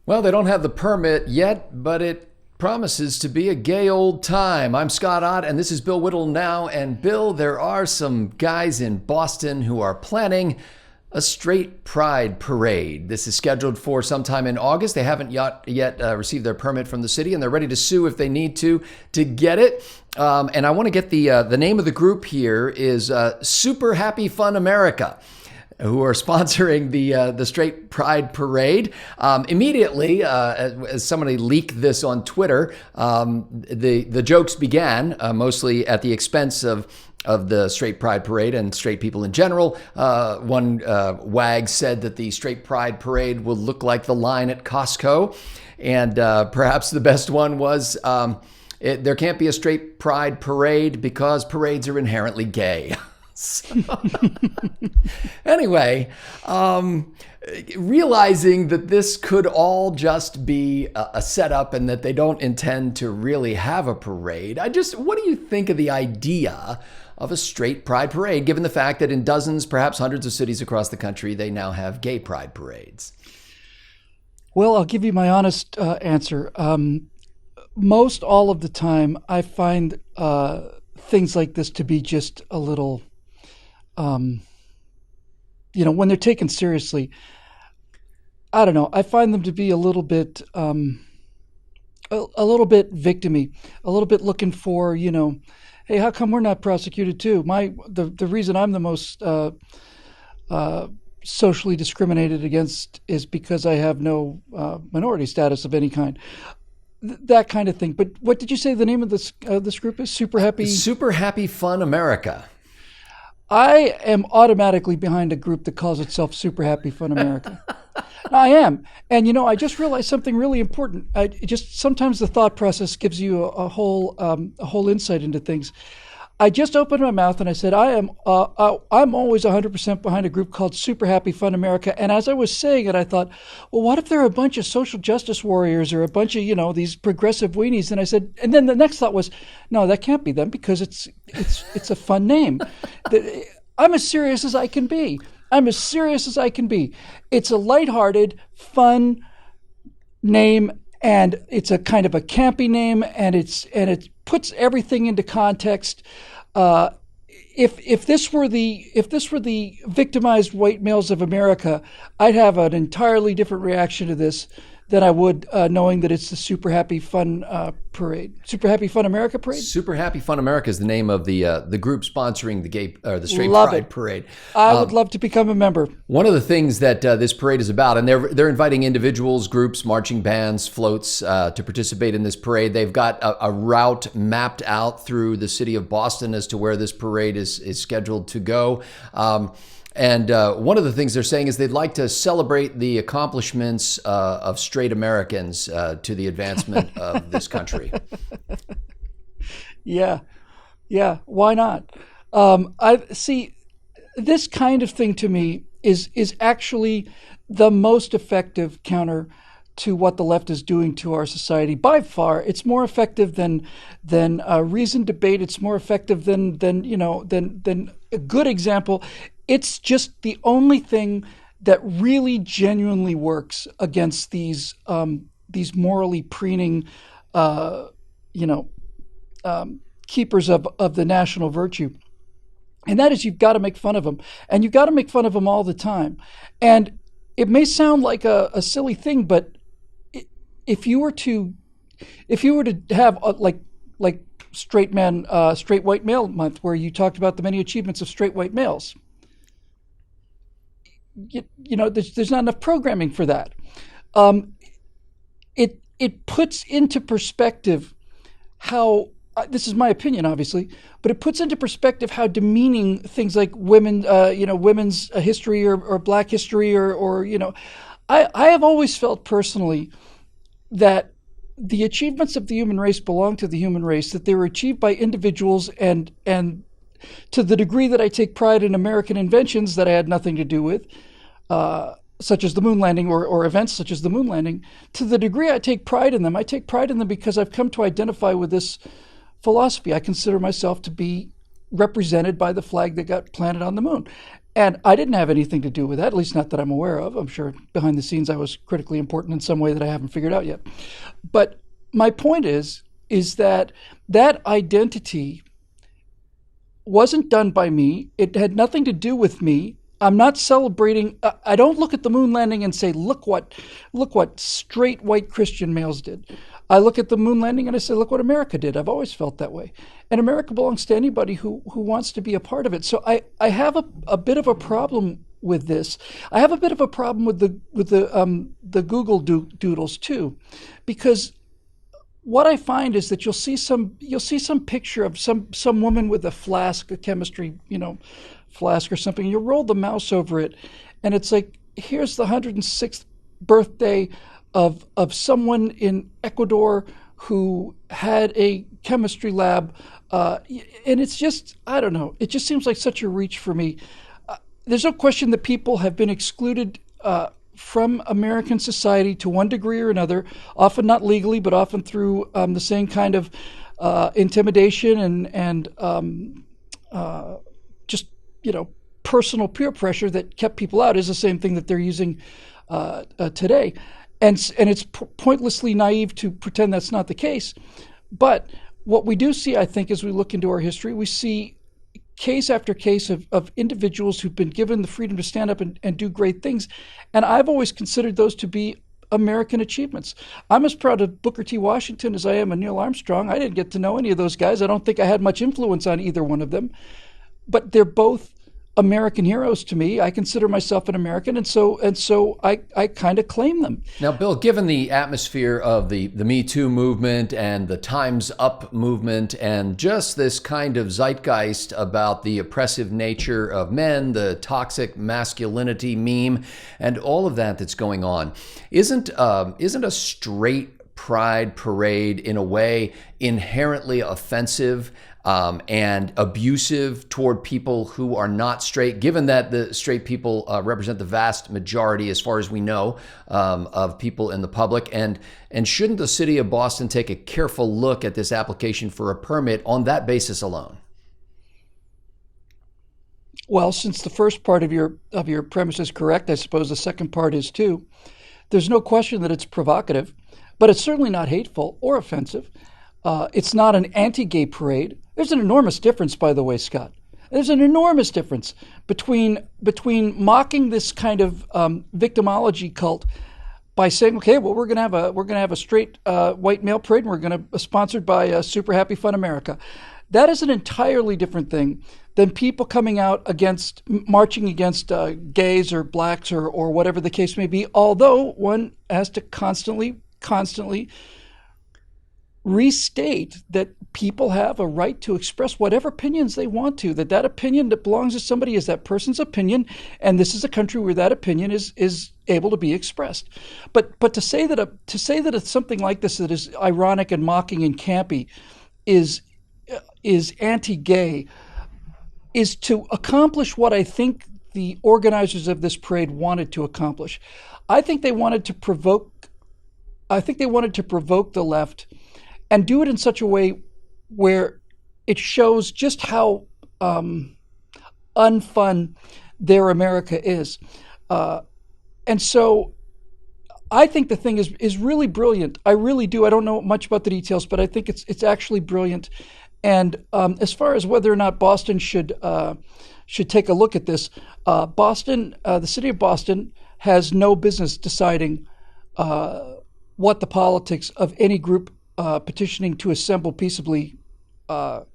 Well, they don't have the permit yet, but it promises to be a gay old time. I'm Scott Ott, and this is Bill Whittle now. And Bill, there are some guys in Boston who are planning a straight pride parade. This is scheduled for sometime in August. They haven't yet received their permit from the city, and they're ready to sue if they need to get it. And I want to get the name of the group here is Super Happy Fun America, who are sponsoring the Straight Pride Parade. Immediately, as somebody leaked this on Twitter, the jokes began, mostly at the expense of the Straight Pride Parade and straight people in general. One wag said that the Straight Pride Parade will look like the line at Costco. And perhaps the best one was, there can't be a Straight Pride Parade because parades are inherently gay. Anyway, realizing that this could all just be a setup and that they don't intend to really have a parade, what do you think of the idea of a straight pride parade, given the fact that in dozens, perhaps hundreds of cities across the country, they now have gay pride parades? Well, I'll give you my honest answer. Most all of the time, I find things like this to be just a little... when they're taken seriously, I don't know. I find them to be a little bit victim-y, a little bit looking for, hey, how come we're not prosecuted too? The reason I'm the most socially discriminated against is because I have no minority status of any kind. That kind of thing. But what did you say the name of this group is? Super Happy Fun America. I am automatically behind a group that calls itself Super Happy Fun America. I am. And, I just realized something really important. Sometimes the thought process gives you a whole insight into things. I just opened my mouth and I said, I'm always 100% behind a group called Super Happy Fun America. And as I was saying it, I thought, well, what if there are a bunch of social justice warriors or a bunch of, these progressive weenies? And I said, and then the next thought was, no, that can't be them because it's a fun name. I'm as serious as I can be. It's a lighthearted, fun name, and it's a kind of a campy name, and it puts everything into context. If this were the victimized white males of America, I'd have an entirely different reaction to this than I would knowing that it's the Super Happy Fun Parade. Super Happy Fun America Parade? Super Happy Fun America is the name of the group sponsoring the Straight Love Pride it. Parade. I would love to become a member. One of the things that this parade is about, and they're inviting individuals, groups, marching bands, floats to participate in this parade. They've got a route mapped out through the city of Boston as to where this parade is scheduled to go. And one of the things they're saying is they'd like to celebrate the accomplishments of straight Americans to the advancement of this country. Yeah. Why not? I see. This kind of thing to me is actually the most effective counter to what the left is doing to our society. By far, it's more effective than reasoned debate. It's more effective than a good example. It's just the only thing that really genuinely works against these morally preening, keepers of the national virtue. And that is, you've got to make fun of them, and you've got to make fun of them all the time. And it may sound like a silly thing, but if you were to have like straight white male month, where you talked about the many achievements of straight white males, there's not enough programming for that. It puts into perspective how, this is my opinion, obviously, but it puts into perspective how demeaning things like women's history or Black history or I have always felt personally that the achievements of the human race belong to the human race, that they were achieved by individuals, and to the degree that I take pride in American inventions that I had nothing to do with, such as the moon landing or events such as the moon landing, to the degree I take pride in them because I've come to identify with this philosophy. I consider myself to be represented by the flag that got planted on the moon. And I didn't have anything to do with that, at least not that I'm aware of. I'm sure behind the scenes I was critically important in some way that I haven't figured out yet. But my point is that that identity wasn't done by me. It had nothing to do with me. I'm not celebrating. I don't look at the moon landing and say, look what straight white Christian males did. I look at the moon landing and I say, look what America did. I've always felt that way. And America belongs to anybody who wants to be a part of it. So I have a bit of a problem with this. I have a bit of a problem with the Google doodles too, because what I find is that you'll see some picture of some woman with a flask, a chemistry, flask or something. You'll roll the mouse over it, and it's like, here's the 106th birthday of someone in Ecuador who had a chemistry lab, and it's just, I don't know. It just seems like such a reach for me. There's no question that people have been excluded from American society to one degree or another, often not legally, but often through the same kind of intimidation and just personal peer pressure that kept people out, is the same thing that they're using today. And it's pointlessly naive to pretend that's not the case. But what we do see, I think, as we look into our history, we see case after case of individuals who've been given the freedom to stand up and do great things. And I've always considered those to be American achievements. I'm as proud of Booker T. Washington as I am of Neil Armstrong. I didn't get to know any of those guys. I don't think I had much influence on either one of them. But they're both American heroes to me. I consider myself an American, and so I kind of claim them. Now, Bill, given the atmosphere of the Me Too movement and the Time's Up movement and just this kind of zeitgeist about the oppressive nature of men, the toxic masculinity meme, and all of that that's going on, isn't a straight pride parade in a way inherently offensive and abusive toward people who are not straight, given that the straight people represent the vast majority, as far as we know, of people in the public? And shouldn't the city of Boston take a careful look at this application for a permit on that basis alone? Well, since the first part of your premise is correct, I suppose the second part is too. There's no question that it's provocative, but it's certainly not hateful or offensive. It's not an anti-gay parade. There's an enormous difference, by the way, Scott. There's an enormous difference between mocking this kind of victimology cult by saying, okay, well, we're gonna have a straight white male parade, and we're gonna sponsored by Super Happy Fun America. That is an entirely different thing than people coming out marching against gays or blacks or whatever the case may be. Although one has to constantly restate that people have a right to express whatever opinions they want to, that opinion that belongs to somebody is that person's opinion, and this is a country where that opinion is able to be expressed. But to say that it's something like this that is ironic and mocking and campy is anti-gay is to accomplish what I think the organizers of this parade wanted to accomplish. I think they wanted to provoke the left and do it in such a way where it shows just how unfun their America is. And so I think the thing is really brilliant. I really do. I don't know much about the details, but I think it's actually brilliant. And as far as whether or not Boston should take a look at this, the city of Boston has no business deciding what the politics of any group petitioning to assemble peaceably are.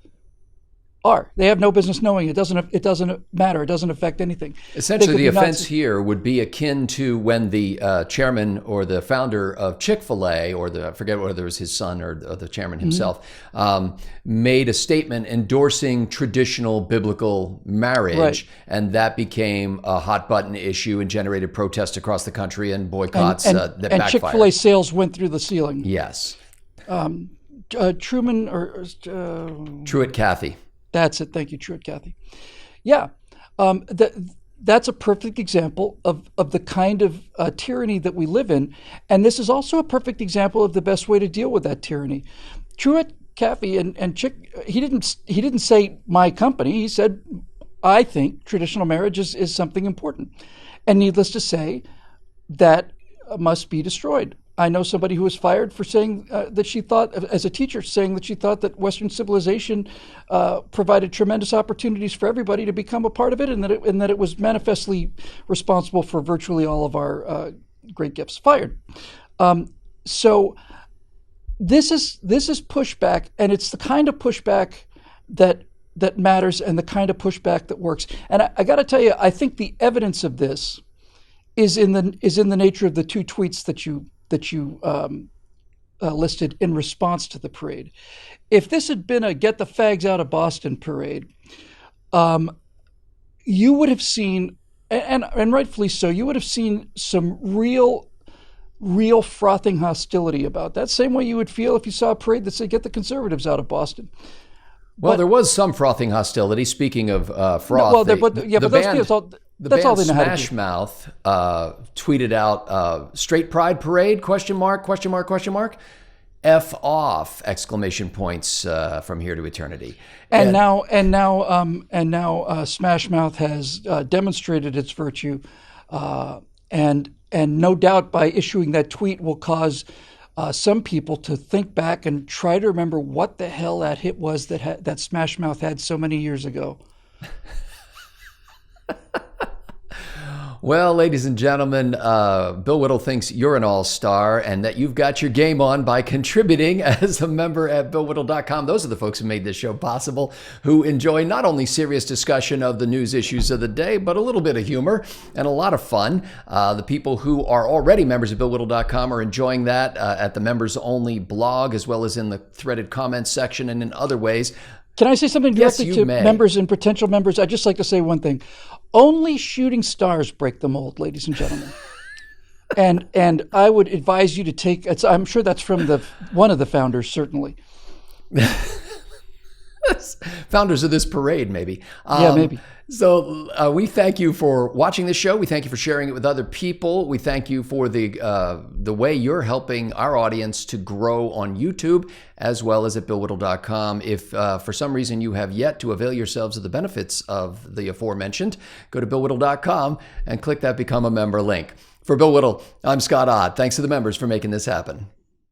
They have no business knowing. It doesn't matter. It doesn't affect anything. Essentially, the offense here would be akin to when the chairman or the founder of Chick-fil-A, or I forget whether it was his son or the chairman himself, made a statement endorsing traditional biblical marriage, right. And that became a hot button issue and generated protests across the country and boycotts that backfired. And Chick-fil-A sales went through the ceiling. Yes. Truman or Truett, Cathy. That's it. Thank you, Truett, Cathy. Yeah, that's a perfect example of the kind of tyranny that we live in, and this is also a perfect example of the best way to deal with that tyranny. Truett, Cathy, and Chick. He didn't say my company. He said I think traditional marriage is something important. And needless to say, that must be destroyed. I know somebody who was fired for saying that she thought, as a teacher, saying that she thought that Western civilization provided tremendous opportunities for everybody to become a part of it, and that it was manifestly responsible for virtually all of our great gifts. Fired. So this is pushback, and it's the kind of pushback that matters and the kind of pushback that works. And I got to tell you, I think the evidence of this is in the nature of the two tweets that you listed in response to the parade. If this had been a "Get the Fags Out of Boston" parade, you would have seen, and rightfully so, you would have seen some real frothing hostility about that. Same way you would feel if you saw a parade that said "Get the conservatives out of Boston." Well, there was some frothing hostility. Speaking of froth, those people, that's all they know how to do. Smash Mouth tweeted out "Straight Pride Parade?" ? F off! ! From here to eternity. And now Smash Mouth has demonstrated its virtue, and no doubt by issuing that tweet will cause some people to think back and try to remember what the hell that hit was that Smash Mouth had so many years ago. Well, ladies and gentlemen, Bill Whittle thinks you're an all-star and that you've got your game on by contributing as a member at BillWhittle.com. Those are the folks who made this show possible, who enjoy not only serious discussion of the news issues of the day, but a little bit of humor and a lot of fun. The people who are already members of BillWhittle.com are enjoying that at the members-only blog, as well as in the threaded comments section and in other ways. Can I say something directly to may. members and potential members? I'd just like to say one thing. Only shooting stars break the mold, ladies and gentlemen. and I would advise you to take, I'm sure that's from one of the founders, certainly. Founders of this parade, maybe. Yeah, maybe. So we thank you for watching this show. We thank you for sharing it with other people. We thank you for the way you're helping our audience to grow on YouTube, as well as at BillWhittle.com. If for some reason you have yet to avail yourselves of the benefits of the aforementioned, go to BillWhittle.com and click that Become a Member link. For Bill Whittle, I'm Scott Ott. Thanks to the members for making this happen.